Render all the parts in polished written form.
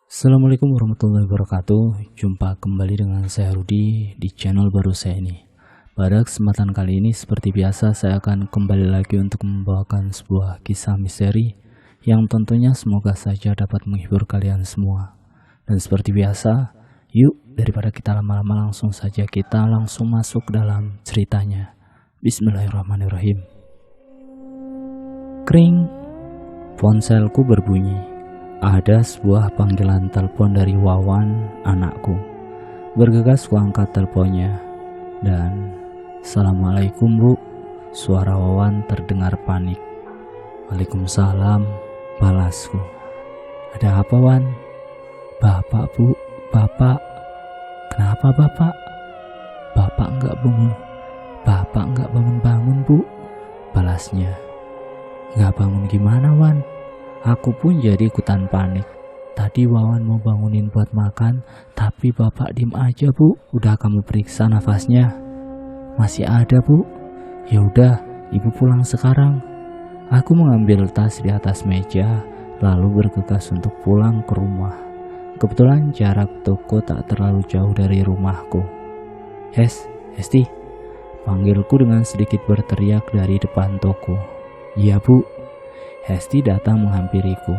Assalamualaikum warahmatullahi wabarakatuh. Jumpa kembali dengan saya Rudi di channel baru saya ini. Pada kesempatan kali ini seperti biasa saya akan kembali lagi untuk membawakan sebuah kisah misteri yang tentunya semoga saja dapat menghibur kalian semua. Dan seperti biasa, yuk daripada kita lama-lama langsung saja kita langsung masuk dalam ceritanya. Bismillahirrahmanirrahim. Kring, ponselku berbunyi. Ada sebuah panggilan telepon dari Wawan, anakku. Bergegas kuangkat teleponnya dan "Assalamualaikum Bu." Suara Wawan terdengar panik. "Waalaikumsalam," balasku. "Ada apa, Wan?" "Bapak Bu, Bapak." "Kenapa Bapak?" "Bapak enggak bangun-bangun Bu," balasnya. "Enggak bangun gimana, Wan?" Aku pun jadi ikutan panik. Tadi Wawan mau bangunin buat makan, tapi Bapak diem aja Bu. "Udah kamu periksa nafasnya?" "Masih ada Bu." "Ya udah, Ibu pulang sekarang." Aku mengambil tas di atas meja, lalu bergegas untuk pulang ke rumah. Kebetulan jarak toko tak terlalu jauh dari rumahku. Hesti," panggilku dengan sedikit berteriak dari depan toko. "Iya Bu." Hesti datang menghampiriku.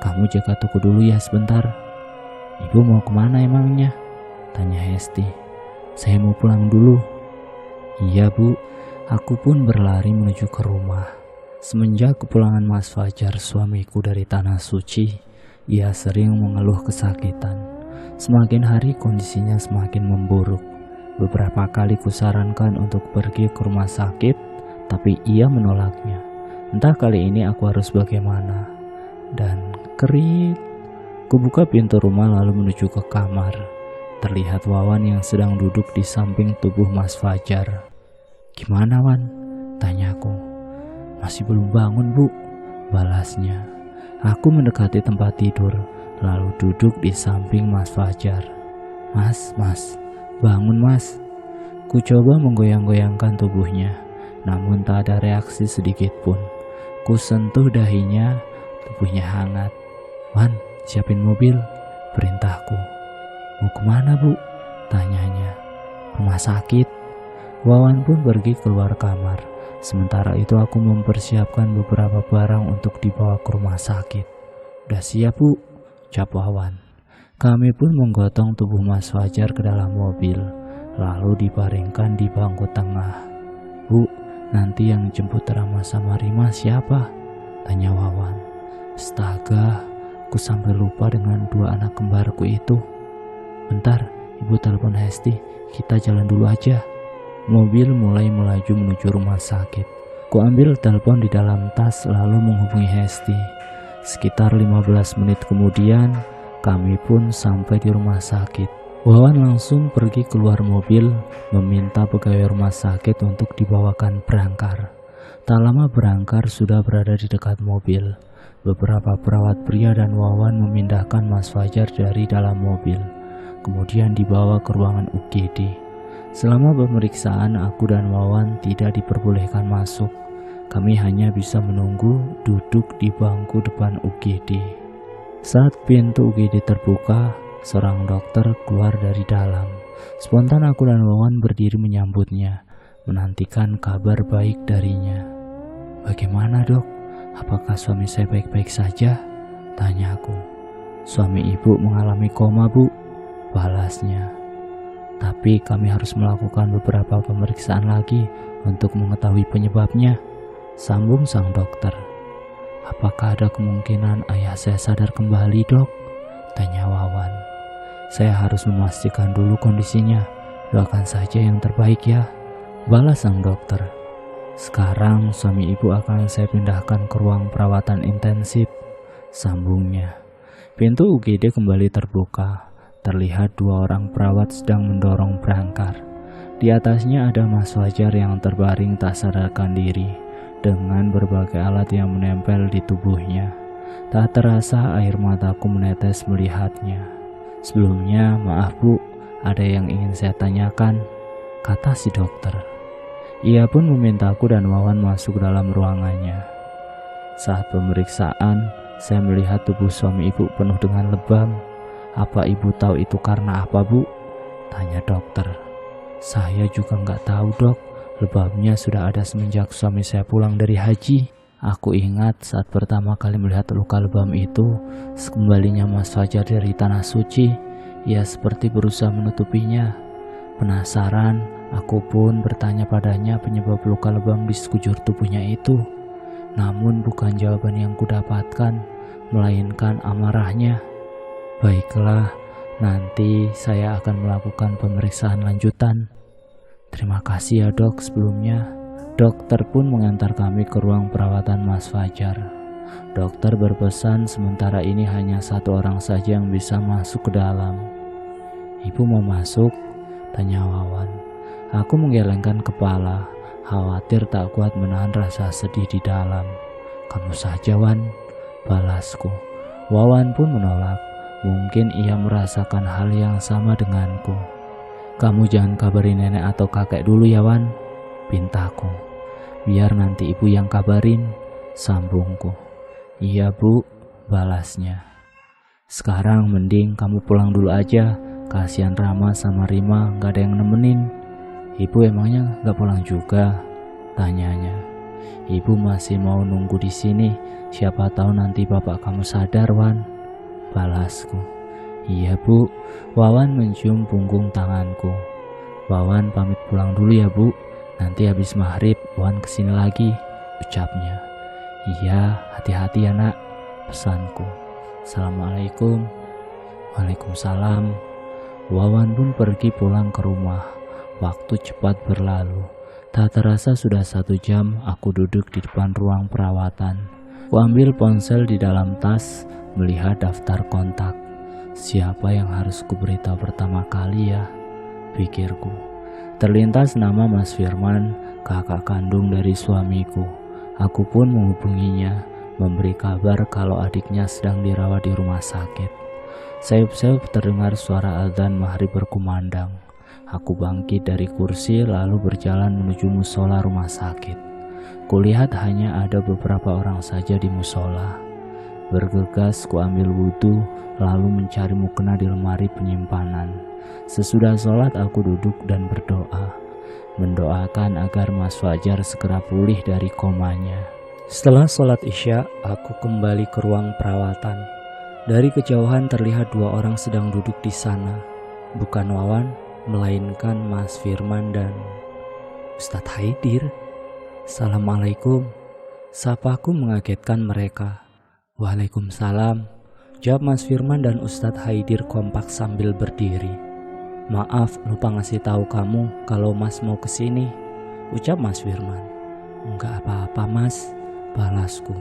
"Kamu jaga toko dulu ya sebentar." "Ibu mau kemana emangnya?" tanya Hesti. "Saya mau pulang dulu." "Iya Bu." Aku pun berlari menuju ke rumah. Semenjak kepulangan Mas Fajar, suamiku dari Tanah Suci, ia sering mengeluh kesakitan. Semakin hari kondisinya semakin memburuk. Beberapa kali kusarankan untuk pergi ke rumah sakit, tapi ia menolaknya. Entah kali ini aku harus bagaimana. Dan kerit, kubuka pintu rumah lalu menuju ke kamar. Terlihat Wawan yang sedang duduk di samping tubuh Mas Fajar. "Gimana Wan?" tanyaku. "Masih belum bangun Bu," balasnya. Aku mendekati tempat tidur lalu duduk di samping Mas Fajar. Mas, bangun Mas." Ku coba menggoyang-goyangkan tubuhnya, namun tak ada reaksi sedikit pun. Ku sentuh dahinya, tubuhnya hangat. "Wan, siapin mobil," perintahku. "Mau kemana Bu?" tanyanya. "Rumah sakit." Wawan pun pergi keluar kamar. Sementara itu aku mempersiapkan beberapa barang untuk dibawa ke rumah sakit. "Udah siap Bu," ucap Wawan. Kami pun menggotong tubuh Mas Fajar ke dalam mobil, lalu dibaringkan di bangku tengah. "Bu, nanti yang jemput Rama sama Rima siapa?" tanya Wawan. Astaga, aku sampai lupa dengan dua anak kembarku itu. "Bentar, Ibu telepon Hesti, kita jalan dulu aja." Mobil mulai melaju menuju rumah sakit. Ku ambil telepon di dalam tas lalu menghubungi Hesti. Sekitar 15 menit kemudian, kami pun sampai di rumah sakit. Wawan langsung pergi keluar mobil, meminta pegawai rumah sakit untuk dibawakan berangkar. Tak lama berangkar sudah berada di dekat mobil. Beberapa perawat pria dan Wawan memindahkan Mas Fajar dari dalam mobil, kemudian dibawa ke ruangan UGD. Selama pemeriksaan, aku dan Wawan tidak diperbolehkan masuk. Kami hanya bisa menunggu duduk di bangku depan UGD. Saat pintu UGD terbuka, seorang dokter keluar dari dalam. Spontan aku dan Wawan berdiri menyambutnya, menantikan kabar baik darinya. "Bagaimana Dok? Apakah suami saya baik-baik saja?" tanya aku. "Suami Ibu mengalami koma Bu," balasnya. "Tapi kami harus melakukan beberapa pemeriksaan lagi untuk mengetahui penyebabnya," sambung sang dokter. "Apakah ada kemungkinan ayah saya sadar kembali Dok?" tanya Wawan. "Saya harus memastikan dulu kondisinya. Doakan saja yang terbaik ya," balas sang dokter. "Sekarang suami Ibu akan saya pindahkan ke ruang perawatan intensif," sambungnya. Pintu UGD kembali terbuka. Terlihat dua orang perawat sedang mendorong berangkar. Di atasnya ada Mas Fajar yang terbaring tak sadarkan diri, dengan berbagai alat yang menempel di tubuhnya. Tak terasa air mataku menetes melihatnya. "Sebelumnya, maaf Bu, ada yang ingin saya tanyakan," kata si dokter. Ia pun memintaku dan Wawan masuk dalam ruangannya. Saat pemeriksaan, saya melihat tubuh suami Ibu penuh dengan lebam. Apa ibu tahu itu karena apa, Bu? Tanya dokter. Saya juga nggak tahu, Dok. Lebamnya sudah ada semenjak suami saya pulang dari haji. Aku ingat saat pertama kali melihat luka lebam itu, sekembalinya Mas Fajar dari Tanah Suci, ia seperti berusaha menutupinya. Penasaran, aku pun bertanya padanya penyebab luka lebam di sekujur tubuhnya itu. Namun bukan jawaban yang kudapatkan, melainkan amarahnya. Baiklah, nanti saya akan melakukan pemeriksaan lanjutan. Terima kasih ya, Dok, sebelumnya. Dokter pun mengantar kami ke ruang perawatan Mas Fajar. Dokter berpesan sementara ini hanya satu orang saja yang bisa masuk ke dalam. Ibu mau masuk? Tanya Wawan. Aku menggelengkan kepala, khawatir tak kuat menahan rasa sedih di dalam. Kamu saja, Wan, balasku. Wawan pun menolak. Mungkin ia merasakan hal yang sama denganku. Kamu jangan kabarin nenek atau kakek dulu ya, Wan, pintaku. Biar nanti ibu yang kabarin, sambungku. Iya, Bu, balasnya. Sekarang mending kamu pulang dulu aja. Kasihan Rama sama Rima gak ada yang nemenin. Ibu emangnya gak pulang juga? Tanyanya. Ibu masih mau nunggu di sini. Siapa tahu nanti bapak kamu sadar, Wan, balasku. Iya, Bu. Wawan mencium punggung tanganku. Wawan pamit pulang dulu ya, Bu. Nanti habis maghrib Wan kesini lagi, ucapnya. Iya, hati-hati ya, Nak, pesanku. Assalamualaikum. Waalaikumsalam. Wawan pun pergi pulang ke rumah. Waktu cepat berlalu. Tak terasa sudah 1 jam aku duduk di depan ruang perawatan. Ku ambil ponsel di dalam tas, melihat daftar kontak. Siapa yang harus kuberitahu pertama kali ya, pikirku. Terlintas nama Mas Firman, kakak kandung dari suamiku. Aku pun menghubunginya, memberi kabar kalau adiknya sedang dirawat di rumah sakit. Sayup-sayup terdengar suara adzan maghrib berkumandang. Aku bangkit dari kursi lalu berjalan menuju musola rumah sakit. Kulihat hanya ada beberapa orang saja di musola. Bergegas ku ambil wudhu lalu mencari mukena di lemari penyimpanan. Sesudah sholat aku duduk dan berdoa, mendoakan agar Mas Fajar segera pulih dari komanya. Setelah sholat isya, aku kembali ke ruang perawatan. Dari kejauhan terlihat 2 orang sedang duduk di sana. Bukan Wawan, melainkan Mas Firman dan Ustadz Haidir. Assalamualaikum, sapaku mengagetkan mereka. Waalaikumsalam, jawab Mas Firman dan Ustadz Haidir kompak sambil berdiri. Maaf, lupa ngasih tahu kamu kalau Mas mau kesini, ucap Mas Firman. Enggak apa-apa, Mas, balasku.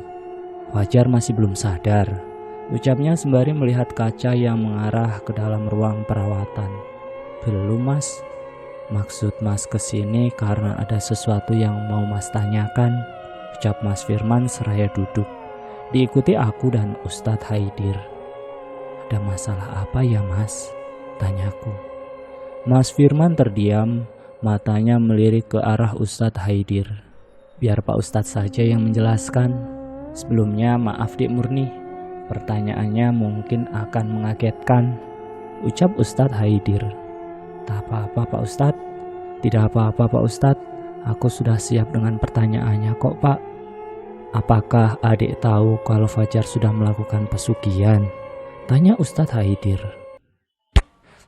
Fajar masih belum sadar, ucapnya sembari melihat kaca yang mengarah ke dalam ruang perawatan. Belum, Mas. Maksud Mas kesini karena ada sesuatu yang mau Mas tanyakan, ucap Mas Firman seraya duduk. Diikuti aku dan Ustadz Haidir. Ada masalah apa ya, Mas? Tanyaku. Mas Firman terdiam, matanya melirik ke arah Ustadz Haidir. Biar Pak Ustadz saja yang menjelaskan. Sebelumnya maaf Dik Murni, pertanyaannya mungkin akan mengagetkan, ucap Ustadz Haidir. Tak apa-apa Pak Ustadz, tidak apa-apa Pak Ustadz, aku sudah siap dengan pertanyaannya kok Pak. Apakah adik tahu kalau Fajar sudah melakukan pesugihan? Tanya Ustadz Haidir.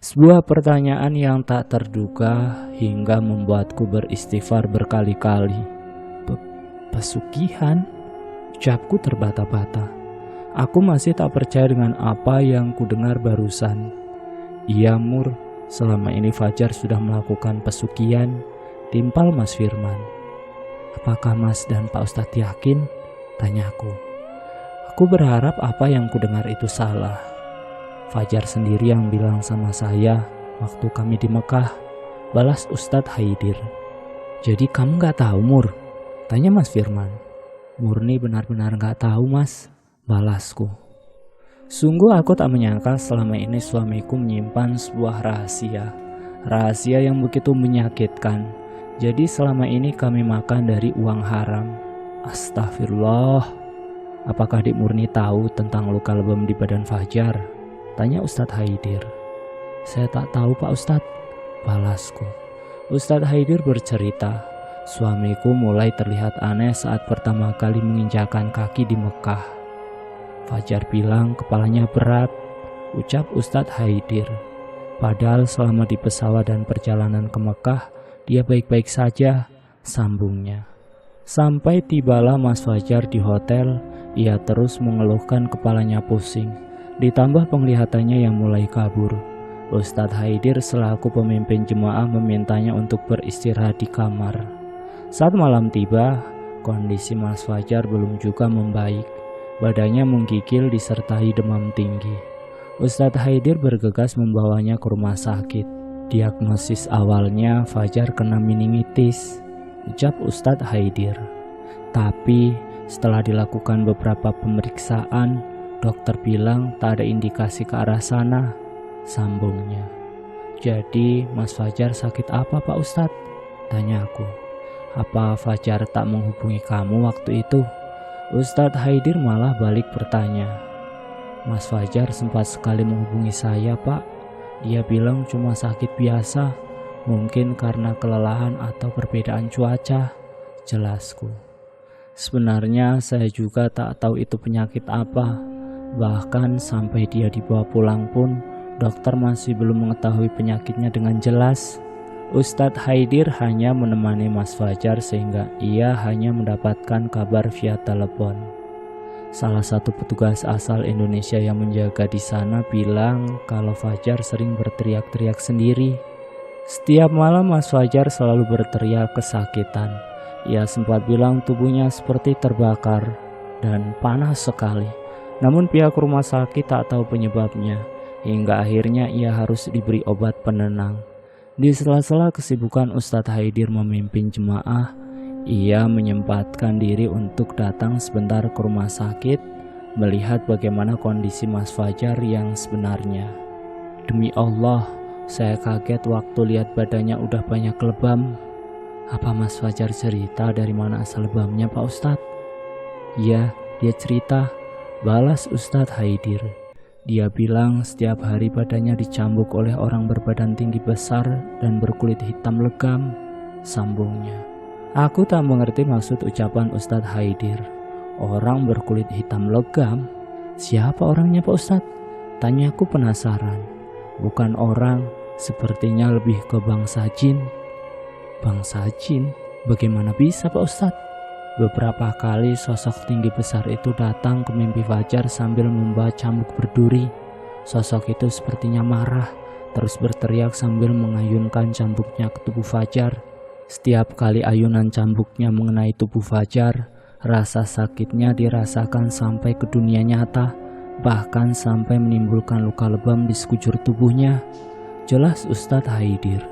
Sebuah pertanyaan yang tak terduga hingga membuatku beristighfar berkali-kali. Pesugihan? Ucapku terbata-bata. Aku masih tak percaya dengan apa yang kudengar barusan. Iya Mur, selama ini Fajar sudah melakukan pesugihan, timpal Mas Firman. Apakah Mas dan Pak Ustadz yakin? Tanyaku. Aku berharap apa yang kudengar itu salah. Fajar sendiri yang bilang sama saya waktu kami di Mekah, balas Ustadz Haidir. Jadi kamu gak tahu Mur? Tanya Mas Firman. Murni benar-benar gak tahu Mas, balasku. Sungguh aku tak menyangka selama ini suamiku menyimpan sebuah rahasia. Rahasia yang begitu menyakitkan. Jadi selama ini kami makan dari uang haram. Astagfirullah. Apakah Dik Murni tahu tentang luka lebam di badan Fajar? Tanya Ustadz Haidir. Saya tak tahu Pak Ustadz, balasku. Ustadz Haidir bercerita, suamiku mulai terlihat aneh saat pertama kali menginjakan kaki di Mekah. Fajar bilang kepalanya berat, ucap Ustadz Haidir. Padahal selama di pesawat dan perjalanan ke Mekah, dia baik-baik saja, sambungnya. Sampai tibalah Mas Fajar di hotel, ia terus mengeluhkan kepalanya pusing, ditambah penglihatannya yang mulai kabur. Ustadz Haidir selaku pemimpin jemaah memintanya untuk beristirahat di kamar. Saat malam tiba, kondisi Mas Fajar belum juga membaik. Badannya menggigil disertai demam tinggi. Ustadz Haidir bergegas membawanya ke rumah sakit. Diagnosis awalnya Fajar kena meningitis, ucap Ustadz Haidir. Tapi setelah dilakukan beberapa pemeriksaan, dokter bilang tak ada indikasi ke arah sana, sambungnya. Jadi Mas Fajar sakit apa Pak Ustadz? Tanyaku. Apa Fajar tak menghubungi kamu waktu itu? Ustadz Haidir malah balik bertanya. Mas Fajar sempat sekali menghubungi saya Pak. Dia bilang cuma sakit biasa, mungkin karena kelelahan atau perbedaan cuaca, jelasku. Sebenarnya saya juga tak tahu itu penyakit apa. Bahkan sampai dia dibawa pulang pun, dokter masih belum mengetahui penyakitnya dengan jelas. Ustadz Haidir hanya menemani Mas Fajar sehingga ia hanya mendapatkan kabar via telepon. Salah satu petugas asal Indonesia yang menjaga di sana bilang kalau Fajar sering berteriak-teriak sendiri. Setiap malam Mas Fajar selalu berteriak kesakitan. Ia sempat bilang tubuhnya seperti terbakar dan panas sekali. Namun pihak rumah sakit tak tahu penyebabnya, hingga akhirnya ia harus diberi obat penenang. Di sela-sela kesibukan Ustadz Haidir memimpin jemaah, ia menyempatkan diri untuk datang sebentar ke rumah sakit, melihat bagaimana kondisi Mas Fajar yang sebenarnya. Demi Allah, saya kaget waktu lihat badannya udah banyak lebam. Apa Mas Fajar cerita dari mana asal lebamnya Pak Ustadz? Ya, dia cerita, balas Ustadz Haidir. Dia bilang setiap hari badannya dicambuk oleh orang berbadan tinggi besar dan berkulit hitam legam, sambungnya. Aku tak mengerti maksud ucapan Ustadz Haidir. Orang berkulit hitam legam? Siapa orangnya Pak Ustadz? Tanyaku penasaran. Bukan orang, sepertinya lebih ke bangsa jin. Bangsa jin? Bagaimana bisa Pak Ustadz? Beberapa kali sosok tinggi besar itu datang ke mimpi Fajar sambil membawa cambuk berduri. Sosok itu sepertinya marah, terus berteriak sambil mengayunkan cambuknya ke tubuh Fajar. Setiap kali ayunan cambuknya mengenai tubuh Fajar, rasa sakitnya dirasakan sampai ke dunia nyata, bahkan sampai menimbulkan luka lebam di sekujur tubuhnya. Jelas Ustadz Haidir.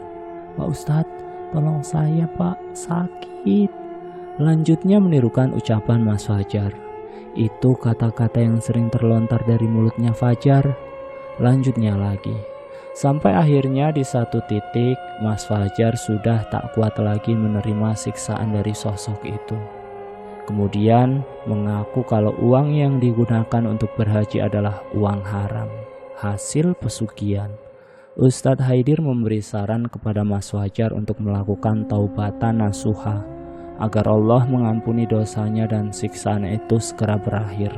Pak Ustadz, tolong saya Pak, sakit. Lanjutnya menirukan ucapan Mas Fajar. Itu kata-kata yang sering terlontar dari mulutnya Fajar. Lanjutnya lagi. Sampai akhirnya di satu titik Mas Fajar sudah tak kuat lagi menerima siksaan dari sosok itu. Kemudian mengaku kalau uang yang digunakan untuk berhaji adalah uang haram, hasil pesugihan. Ustadz Haidir memberi saran kepada Mas Fajar untuk melakukan taubatan nasuha agar Allah mengampuni dosanya dan siksaan itu segera berakhir.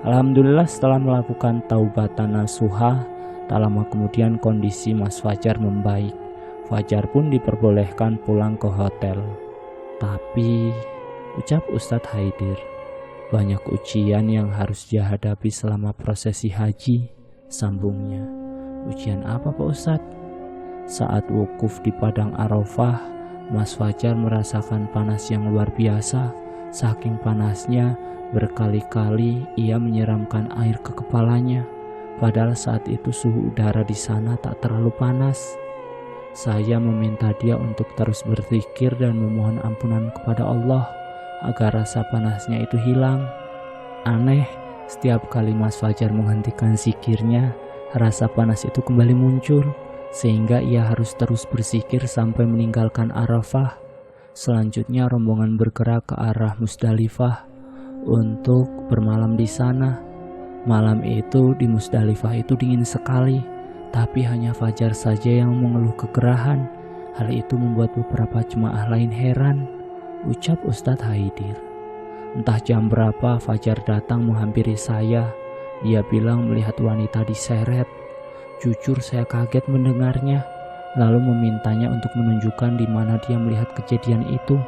Alhamdulillah setelah melakukan taubatan nasuha, tak lama kemudian kondisi Mas Fajar membaik. Fajar pun diperbolehkan pulang ke hotel. Tapi, ucap Ustadz Haidir, banyak ujian yang harus dia hadapi selama prosesi haji, sambungnya. Ujian apa Pak Ustadz? Saat wukuf di Padang Arafah, Mas Fajar merasakan panas yang luar biasa. Saking panasnya, berkali-kali ia menyiramkan air ke kepalanya. Padahal saat itu suhu udara di sana tak terlalu panas. Saya meminta dia untuk terus berzikir dan memohon ampunan kepada Allah agar rasa panasnya itu hilang. Aneh, setiap kali Mas Fajar menghentikan zikirnya, rasa panas itu kembali muncul, sehingga ia harus terus berzikir sampai meninggalkan Arafah. Selanjutnya rombongan bergerak ke arah Musdalifah untuk bermalam di sana. Malam itu di Musdalifah itu dingin sekali, tapi hanya Fajar saja yang mengeluh kegerahan. Hal itu membuat beberapa jemaah lain heran, ucap Ustadz Haidir. Entah jam berapa Fajar datang menghampiri saya. Dia bilang melihat wanita diseret. Jujur saya kaget mendengarnya, lalu memintanya untuk menunjukkan di mana dia melihat kejadian itu.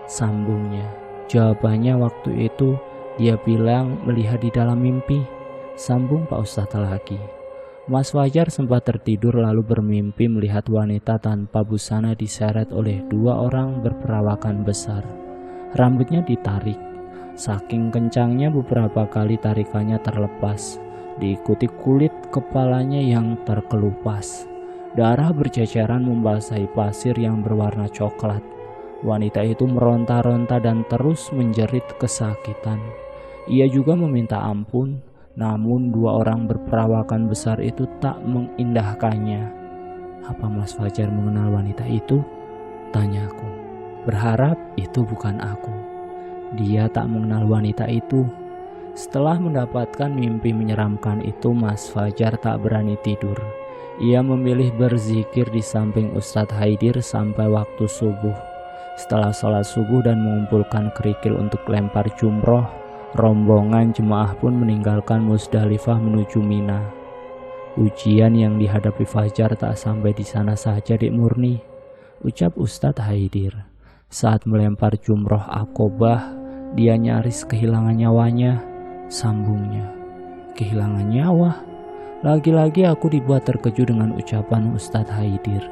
Sambungnya, jawabannya waktu itu dia bilang melihat di dalam mimpi. Sambung Pak Ustadz lagi. Mas Fajar sempat tertidur lalu bermimpi melihat wanita tanpa busana diseret oleh 2 orang berperawakan besar. Rambutnya ditarik. Saking kencangnya beberapa kali tarikannya terlepas, diikuti kulit kepalanya yang terkelupas. Darah berceceran membasahi pasir yang berwarna coklat. Wanita itu meronta-ronta dan terus menjerit kesakitan. Ia juga meminta ampun, namun 2 orang berperawakan besar itu tak mengindahkannya. Apa Mas Fajar mengenal wanita itu? Tanyaku. Berharap itu bukan aku. Dia tak mengenal wanita itu. Setelah mendapatkan mimpi menyeramkan itu, Mas Fajar tak berani tidur. Ia memilih berzikir di samping Ustadz Haidir sampai waktu subuh. Setelah sholat subuh dan mengumpulkan kerikil untuk lempar jumroh, rombongan jemaah pun meninggalkan Musdalifah menuju Mina. Ujian yang dihadapi Fajar tak sampai di sana saja, Dik Murni, ucap Ustadz Haidir. Saat melempar jumroh Aqobah, dia nyaris kehilangan nyawanya. Sambungnya, kehilangan nyawa. Lagi-lagi aku dibuat terkejut dengan ucapan Ustadz Haidir.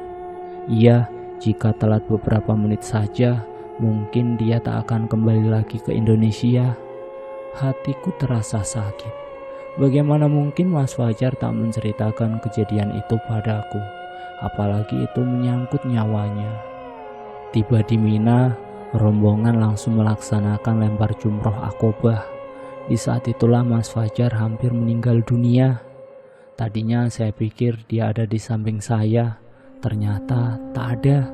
Iya, jika telat beberapa menit saja, mungkin dia tak akan kembali lagi ke Indonesia. Hatiku terasa sakit. Bagaimana mungkin Mas Fajar tak menceritakan kejadian itu padaku, apalagi itu menyangkut nyawanya. Tiba di Mina, rombongan langsung melaksanakan lempar jumroh Aqobah. Di saat itulah Mas Fajar hampir meninggal dunia. Tadinya saya pikir dia ada di samping saya, ternyata tak ada,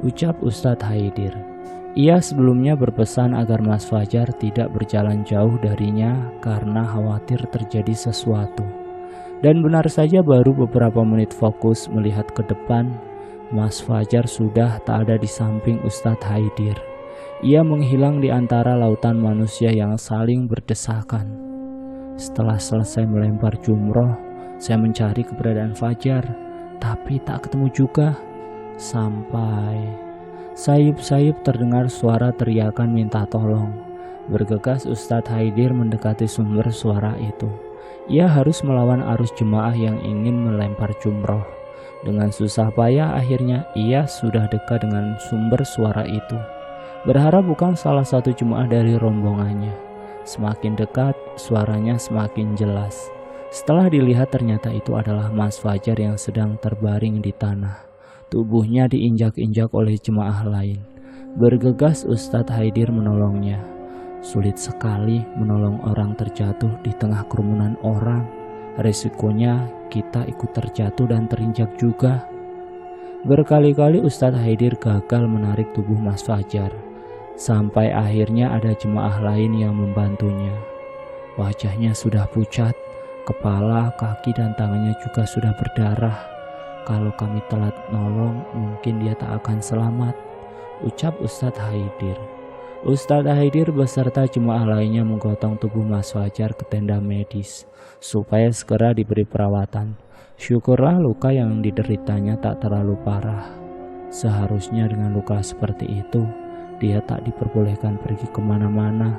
ucap Ustadz Haidir. Ia sebelumnya berpesan agar Mas Fajar tidak berjalan jauh darinya karena khawatir terjadi sesuatu. Dan benar saja baru beberapa menit fokus melihat ke depan, Mas Fajar sudah tak ada di samping Ustadz Haidir. Ia menghilang di antara lautan manusia yang saling berdesakan. Setelah selesai melempar jumroh, saya mencari keberadaan Fajar, tapi tak ketemu juga. Sampai sayup-sayup terdengar suara teriakan minta tolong. Bergegas Ustadz Haidir mendekati sumber suara itu. Ia harus melawan arus jemaah yang ingin melempar jumroh. Dengan susah payah akhirnya ia sudah dekat dengan sumber suara itu. Berharap bukan salah satu jemaah dari rombongannya. Semakin dekat, suaranya semakin jelas. Setelah dilihat ternyata itu adalah Mas Fajar yang sedang terbaring di tanah. Tubuhnya diinjak-injak oleh jemaah lain. Bergegas Ustadz Haidir menolongnya. Sulit sekali menolong orang terjatuh di tengah kerumunan orang. Resikonya kita ikut terjatuh dan terinjak juga. Berkali-kali Ustadz Haidir gagal menarik tubuh Mas Fajar. Sampai akhirnya ada jemaah lain yang membantunya. Wajahnya sudah pucat, kepala, kaki dan tangannya juga sudah berdarah. Kalau kami telat nolong, mungkin dia tak akan selamat, ucap Ustadz Haidir. Ustadz Haidir beserta jemaah lainnya menggotong tubuh Mas Fajar ke tenda medis supaya segera diberi perawatan. Syukurlah luka yang dideritanya tak terlalu parah. Seharusnya dengan luka seperti itu, dia tak diperbolehkan pergi kemana-mana,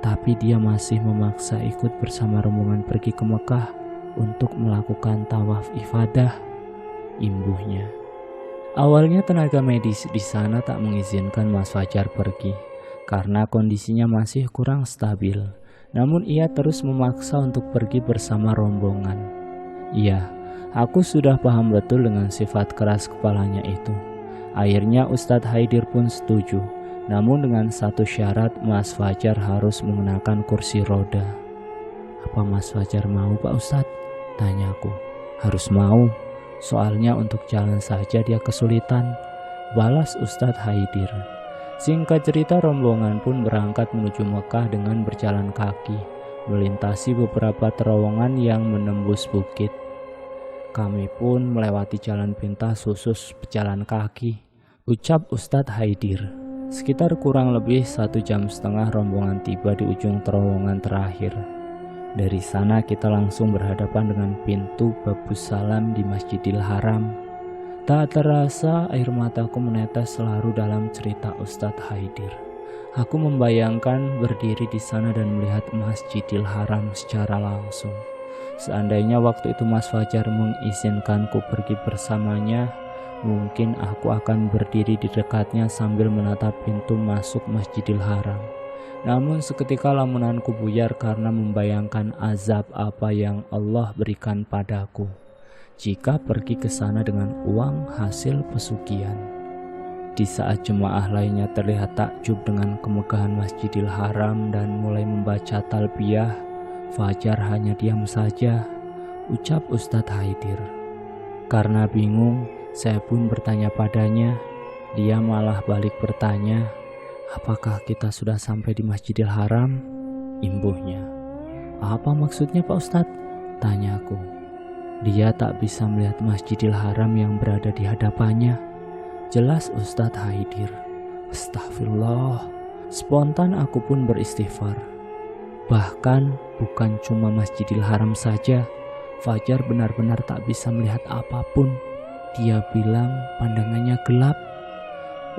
tapi dia masih memaksa ikut bersama rombongan pergi ke Mekah untuk melakukan tawaf ifadah, imbuhnya. Awalnya tenaga medis di sana tak mengizinkan Mas Fajar pergi karena kondisinya masih kurang stabil. Namun ia terus memaksa untuk pergi bersama rombongan. Iya, aku sudah paham betul dengan sifat keras kepalanya itu. Akhirnya Ustadz Haidir pun setuju. Namun dengan satu syarat, Mas Fajar harus mengenakan kursi roda. Apa Mas Fajar mau Pak Ustadz? Tanyaku. Harus mau, soalnya untuk jalan saja dia kesulitan, balas Ustadz Haidir. Singkat cerita, rombongan pun berangkat menuju Mekah dengan berjalan kaki. melintasi beberapa terowongan yang menembus bukit. Kami pun melewati jalan pintas khusus pejalan kaki, ucap Ustadz Haidir. Sekitar kurang lebih 1,5 jam rombongan tiba di ujung terowongan terakhir. Dari sana kita langsung berhadapan dengan pintu Babus Salam di Masjidil Haram. Tak terasa air mataku menetes selalu dalam cerita Ustadz Haidir. Aku membayangkan berdiri di sana dan melihat Masjidil Haram secara langsung. Seandainya waktu itu Mas Fajar mengizinkanku pergi bersamanya, mungkin aku akan berdiri di dekatnya sambil menatap pintu masuk Masjidil Haram. Namun seketika lamunanku buyar karena membayangkan azab apa yang Allah berikan padaku jika pergi ke sana dengan uang hasil pesugihan. Di saat jemaah lainnya terlihat takjub dengan kemegahan Masjidil Haram dan mulai membaca talbiyah, Fajar hanya diam saja, ucap Ustadz Haidir. Karena bingung, saya pun bertanya padanya. Dia malah balik bertanya, apakah kita sudah sampai di Masjidil Haram? Imbuhnya. Apa maksudnya Pak Ustadz? Tanyaku. Dia tak bisa melihat Masjidil Haram yang berada di hadapannya. Jelas Ustadz Haidir. Astagfirullah. Spontan aku pun beristighfar. Bahkan bukan cuma Masjidil Haram saja, Fajar benar-benar tak bisa melihat apapun. Dia bilang pandangannya gelap.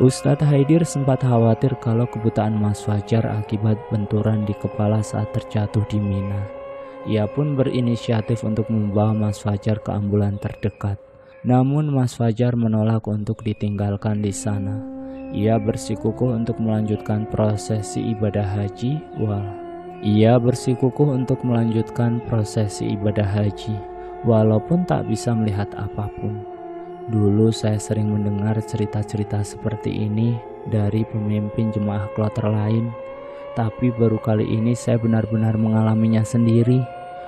Ustadz Haidir sempat khawatir kalau kebutaan Mas Fajar akibat benturan di kepala saat terjatuh di Mina. Ia pun berinisiatif untuk membawa Mas Fajar ke ambulan terdekat. Namun Mas Fajar menolak untuk ditinggalkan di sana. Ia bersikukuh untuk melanjutkan prosesi ibadah haji. Walaupun tak bisa melihat apapun. Dulu saya sering mendengar cerita-cerita seperti ini dari pemimpin jemaah kloter lain, tapi baru kali ini saya benar-benar mengalaminya sendiri.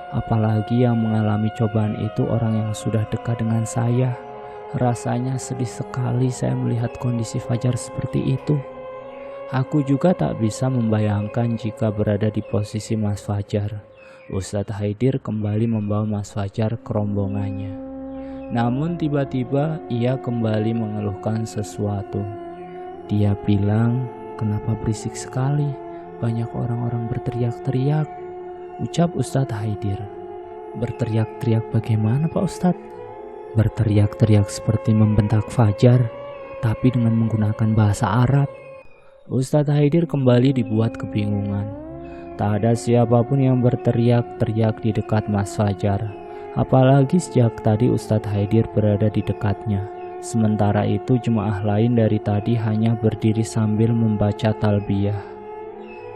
Apalagi yang mengalami cobaan itu orang yang sudah dekat dengan saya. Rasanya sedih sekali saya melihat kondisi Fajar seperti itu. Aku juga tak bisa membayangkan jika berada di posisi Mas Fajar. Ustadz Haidir kembali membawa Mas Fajar ke rombongannya. Namun tiba-tiba ia kembali mengeluhkan sesuatu. Dia bilang, kenapa berisik sekali? Banyak orang-orang berteriak-teriak, ucap Ustadz Haidir. Berteriak-teriak bagaimana Pak Ustadz? Berteriak-teriak seperti membentak Fajar, tapi dengan menggunakan bahasa Arab. Ustadz Haidir kembali dibuat kebingungan. Tak ada siapapun yang berteriak-teriak di dekat Mas Fajar. Apalagi sejak tadi Ustadz Haidir berada di dekatnya. Sementara itu jemaah lain dari tadi hanya berdiri sambil membaca talbiyah.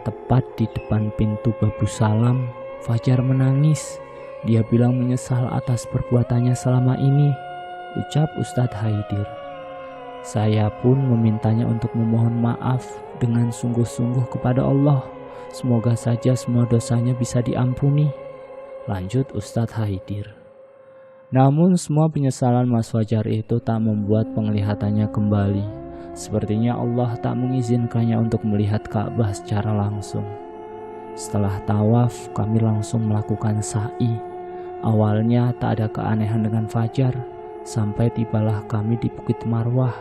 Tepat di depan pintu Babus Salam, Fajar menangis. Dia bilang menyesal atas perbuatannya selama ini, ucap Ustadz Haidir. Saya pun memintanya untuk memohon maaf dengan sungguh-sungguh kepada Allah. Semoga saja semua dosanya bisa diampuni, lanjut Ustadz Haidir. Namun semua penyesalan Mas Fajar itu tak membuat penglihatannya kembali. Sepertinya Allah tak mengizinkannya untuk melihat Ka'bah secara langsung. Setelah tawaf, kami langsung melakukan sa'i. Awalnya tak ada keanehan dengan Fajar, sampai tibalah kami di Bukit Marwah.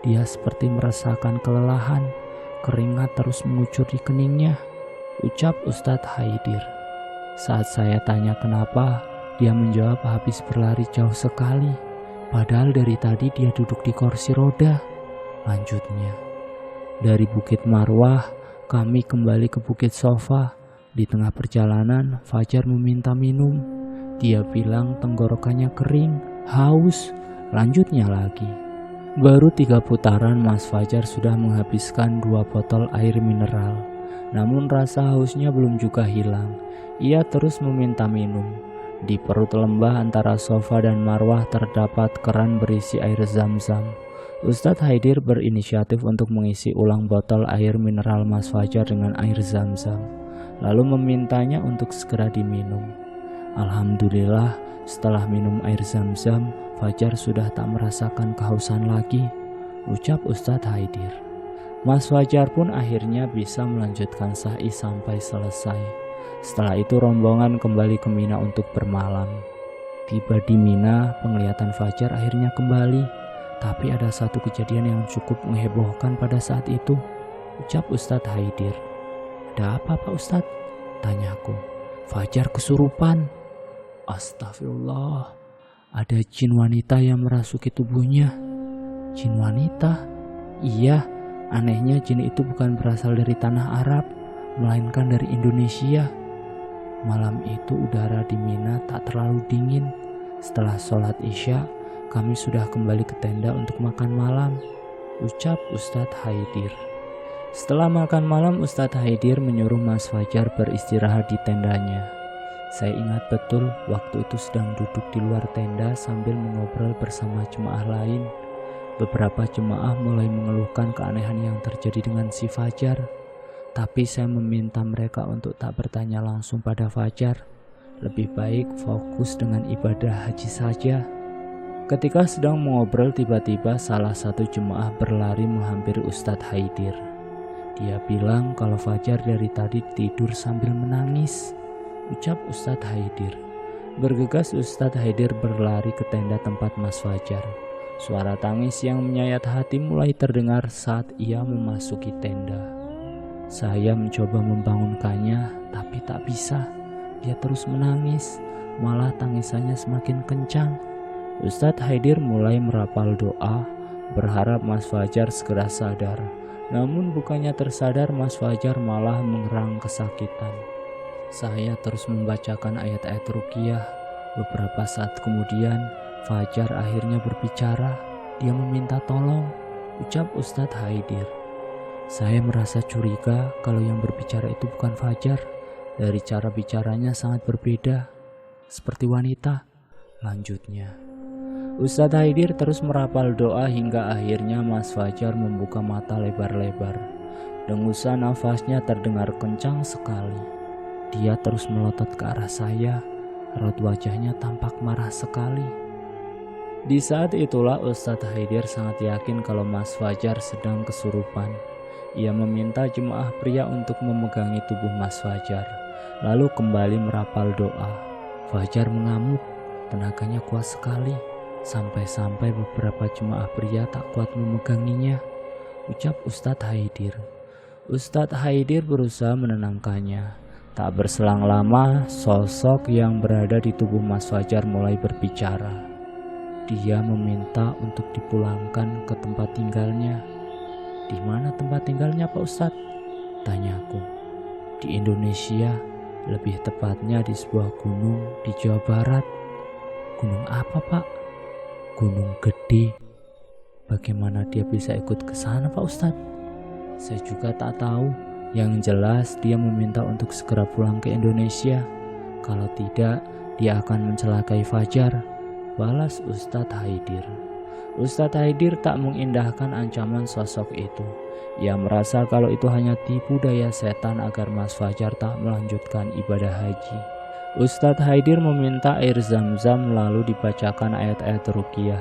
Dia seperti merasakan kelelahan, keringat terus mengucur di keningnya, ucap Ustadz Haidir. Saat saya tanya kenapa, dia menjawab habis berlari jauh sekali, padahal dari tadi dia duduk di kursi roda, lanjutnya. Dari Bukit Marwah, kami kembali ke Bukit Sofa. Di tengah perjalanan, Fajar meminta minum. Dia bilang tenggorokannya kering, haus, lanjutnya lagi. Baru 3 putaran Mas Fajar sudah menghabiskan 2 botol air mineral. Namun rasa hausnya belum juga hilang. Ia terus meminta minum. Di perut lembah antara Sofa dan Marwah terdapat keran berisi air zam-zam. Ustadz Haidir berinisiatif untuk mengisi ulang botol air mineral Mas Fajar dengan air zam-zam, lalu memintanya untuk segera diminum. Alhamdulillah, setelah minum air zam-zam, Fajar sudah tak merasakan kehausan lagi, ucap Ustadz Haidir. Mas Fajar pun akhirnya bisa melanjutkan sa'i sampai selesai. Setelah itu rombongan kembali ke Mina untuk bermalam. Tiba di Mina, penglihatan fajar akhirnya kembali. Tapi ada satu kejadian yang cukup menghebohkan pada saat itu, ucap Ustadz Haidir. Ada apa Pak Ustadz? Tanyaku. Fajar kesurupan. Astagfirullah, ada jin wanita yang merasuki tubuhnya. Jin wanita? Iya, anehnya jin itu bukan berasal dari tanah Arab, melainkan dari Indonesia. Malam itu udara di Mina tak terlalu dingin. Setelah sholat Isya, kami sudah kembali ke tenda untuk makan malam, ucap Ustadz Haidir. Setelah makan malam, Ustadz Haidir menyuruh Mas Fajar beristirahat di tendanya. Saya ingat betul waktu itu sedang duduk di luar tenda sambil mengobrol bersama jemaah lain. Beberapa jemaah mulai mengeluhkan keanehan yang terjadi dengan si Fajar. Tapi saya meminta mereka untuk tak bertanya langsung pada Fajar. Lebih baik fokus dengan ibadah haji saja. Ketika sedang mengobrol, tiba-tiba salah satu jemaah berlari menghampiri Ustadz Haidir. Dia bilang kalau Fajar dari tadi tidur sambil menangis, ucap Ustadz Haidir. Bergegas Ustadz Haidir berlari ke tenda tempat Mas Fajar. Suara tangis yang menyayat hati mulai terdengar saat ia memasuki tenda. Saya mencoba membangunkannya, tapi tak bisa. Dia terus menangis, malah tangisannya semakin kencang. Ustadz Haidir mulai merapal doa, berharap Mas Fajar segera sadar. Namun bukannya tersadar, Mas Fajar malah mengerang kesakitan. Saya terus membacakan ayat-ayat ruqyah. Beberapa saat kemudian, Fajar akhirnya berbicara. Dia meminta tolong, ucap Ustadz Haidir. Saya merasa curiga kalau yang berbicara itu bukan Fajar. Dari cara bicaranya sangat berbeda, seperti wanita. Lanjutnya, Ustadz Haidir terus merapal doa hingga akhirnya Mas Fajar membuka mata lebar-lebar. Dengusan nafasnya terdengar kencang sekali. Dia terus melotot ke arah saya, raut wajahnya tampak marah sekali. Di saat itulah Ustadz Haidir sangat yakin kalau Mas Fajar sedang kesurupan. Ia meminta jemaah pria untuk memegangi tubuh Mas Fajar, lalu kembali merapal doa. Fajar mengamuk, tenaganya kuat sekali, sampai-sampai beberapa jemaah pria tak kuat memeganginya, ucap Ustadz Haidir. Ustadz Haidir berusaha menenangkannya. Tak berselang lama, sosok yang berada di tubuh Mas Fajar mulai berbicara. Dia meminta untuk dipulangkan ke tempat tinggalnya. Di mana tempat tinggalnya Pak Ustadz? Tanyaku. Di Indonesia, lebih tepatnya di sebuah gunung di Jawa Barat. Gunung apa Pak? Gunung Gede. Bagaimana dia bisa ikut ke sana Pak Ustadz? Saya juga tak tahu. Yang jelas dia meminta untuk segera pulang ke Indonesia. Kalau tidak, dia akan mencelakai Fajar, balas Ustadz Haidir. Ustadz Haidir tak mengindahkan ancaman sosok itu. Ia merasa kalau itu hanya tipu daya setan agar Mas Fajar tak melanjutkan ibadah haji. Ustadz Haidir meminta air zam-zam lalu dibacakan ayat-ayat ruqyah.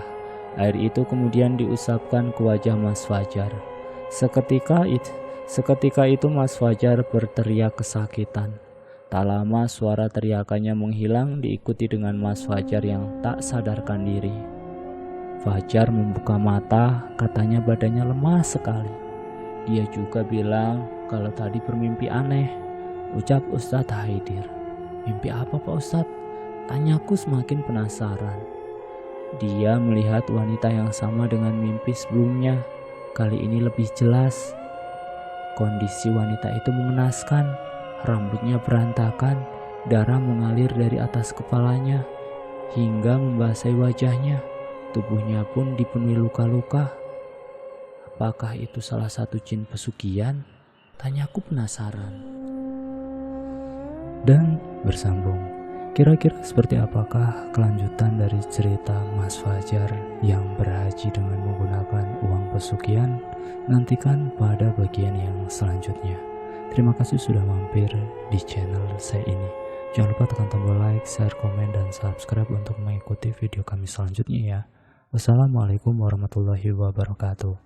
Air itu kemudian diusapkan ke wajah Mas Fajar. Seketika itu Mas Fajar berteriak kesakitan. Tak lama suara teriakannya menghilang diikuti dengan Mas Fajar yang tak sadarkan diri. Fajar membuka mata, katanya badannya lemas sekali. Dia juga bilang kalau tadi bermimpi aneh, ucap Ustadz Haidir. Mimpi apa Pak Ustadz? Tanyaku semakin penasaran. Dia melihat wanita yang sama dengan mimpi sebelumnya, kali ini lebih jelas. Kondisi wanita itu mengenaskan, rambutnya berantakan, darah mengalir dari atas kepalanya hingga membasahi wajahnya. Tubuhnya pun dipenuhi luka-luka. Apakah itu salah satu jin pesugihan? Tanyaku penasaran. Dan bersambung. Kira-kira seperti apakah kelanjutan dari cerita Mas Fajar yang berhaji dengan menggunakan uang pesugihan? Nantikan pada bagian yang selanjutnya. Terima kasih sudah mampir di channel saya ini. Jangan lupa tekan tombol like, share, komen, dan subscribe untuk mengikuti video kami selanjutnya ya. Wassalamualaikum warahmatullahi wabarakatuh.